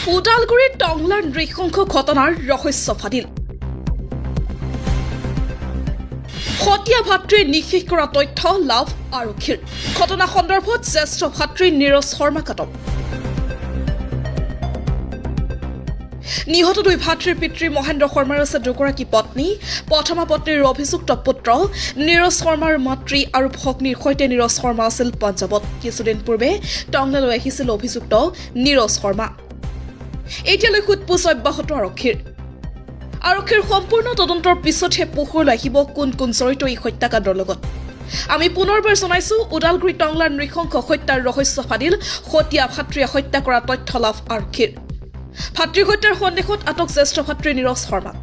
ওদালগুৰিৰ টংলাৰ নৃশংস ঘটনাৰ ৰহস্য ফাদিল হত্যা ভাতৃৰ নিশেষ কৰা তথ্য লাভ আৰক্ষীৰ ঘটনা সন্দৰ্ভত জ্যেষ্ঠ ভাতৃ নীৰজ শৰ্মা কাটক নিহত দুই ভাতৃৰ পিতৃ মহেন্দ্ৰ শৰ্মাৰ আছে দুগৰাকী পত্নী প্ৰথমা পত্নীৰ অভিযুক্ত পুত্ৰ নীৰজ শৰ্মাৰ মাতৃ আৰু ভগ্নীৰ সৈতে নীৰজ শৰ্মা আছিল পঞ্জাৱত কিছুদিন পূৰ্বে টংলালৈ আহিছিল অভিযুক্ত নীৰজ শৰ্মা এতিয়ালৈ সোধপোছ অব্যাহত আৰক্ষীৰ সম্পূৰ্ণ তদন্তৰ পিছতহে পোহৰলৈ আহিব কোন জড়িত এই হত্যাকাণ্ডৰ লগত আমি পুনৰবাৰ জনাইছো ওদালগুৰি টংলাৰ নৃশংস হত্যাৰ ৰহস্য ফাদিল হত্যা ভাতৃয়ে হত্যা কৰা তথ্য লাভ আৰক্ষীৰ ভাতৃ হত্যাৰ সন্দেহত আটক জ্যেষ্ঠ ভাতৃ নীৰজ শৰ্মা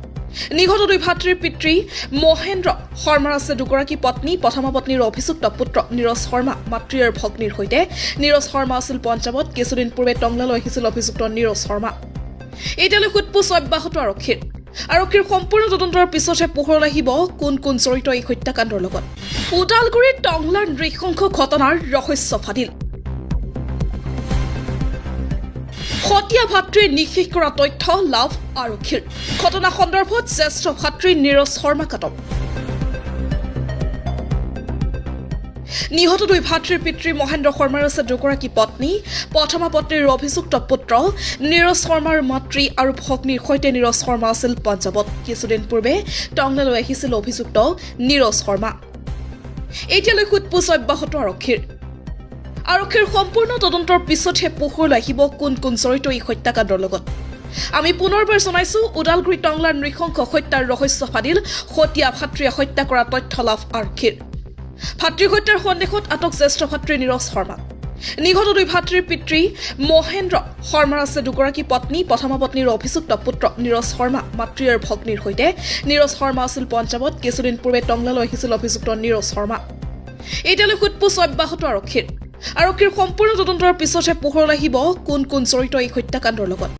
নিহত দুই ভাতৃৰ পিতৃ মহেন্দ্ৰ শৰ্মাৰ আছে দুগৰাকী পত্নী প্ৰথমা পত্নীৰ অভিযুক্ত পুত্ৰ নীৰজ শৰ্মা মাতৃ আৰু ভগ্নীৰ সৈতে নীৰজ শৰ্মা আছিল পঞ্জাৱত কিছুদিন পূৰ্বে টংলালৈ আহিছিল অভিযুক্ত নীৰজ শৰ্মা এতিয়ালৈ সোধপোছ অব্যাহত আৰক্ষীৰ সম্পূৰ্ণ তদন্তৰ পিছতহে পোহৰলৈ আহিব কোন জড়িত এই হত্যাকাণ্ডৰ লগত ওদালগুৰিৰ টংলাৰ নৃশংস ঘটনাৰ ৰহস্য ফাদিল হত্যা ভাতৃৰ নিশেষ কৰা তথ্য লাভ আৰক্ষীৰ ঘটনা সন্দৰ্ভত জ্যেষ্ঠ ভাতৃ নীৰজ শৰ্মা কাটক নিহত দুই ভাতৃৰ পিতৃ মহেন্দ্ৰ শৰ্মাৰ আছে দুগৰাকী পত্নী প্ৰথমা পত্নীৰ অভিযুক্ত পুত্ৰ নীৰজ শৰ্মাৰ মাতৃ আৰু ভগ্নীৰ সৈতে নীৰজ শৰ্মা আছিল পঞ্জাৱত কিছুদিন পূৰ্বে টংলালৈ আহিছিল অভিযুক্ত নীৰজ শৰ্মা এতিয়ালৈ সোধপোছ অব্যাহত আৰক্ষীৰ সম্পূৰ্ণ তদন্তৰ পিছতহে পোহৰলৈ আহিব কোন জড়িত এই হত্যাকাণ্ডৰ লগত আমি পুনৰবাৰ জনাইছো ওদালগুৰি টংলাৰ নৃশংস হত্যাৰ ৰহস্য ফাদিল হত্যা ভাতৃয়ে হত্যা কৰা তথ্য লাভ আৰক্ষীৰ ভাতৃ হত্যাৰ সন্দেহত আটক জ্যেষ্ঠ ভাতৃ নীৰজ শৰ্মা নিহত দুই ভাতৃৰ পিতৃ মহেন্দ্ৰ শৰ্মাৰ আছে দুগৰাকী পত্নী প্ৰথমা পত্নীৰ অভিযুক্ত পুত্ৰ নীৰজ শৰ্মা মাতৃ আৰু ভগ্নীৰ সৈতে নীৰজ শৰ্মা আছিল পঞ্জাৱত কিছুদিন পূৰ্বে টংলালৈ আহিছিল অভিযুক্ত নীৰজ শৰ্মা এতিয়ালৈ সোধপোছ অব্যাহত আৰক্ষীৰ সম্পূৰ্ণ তদন্তৰ পিছতহে পোহৰলৈ আহিব কোন জড়িত এই হত্যাকাণ্ডৰ লগত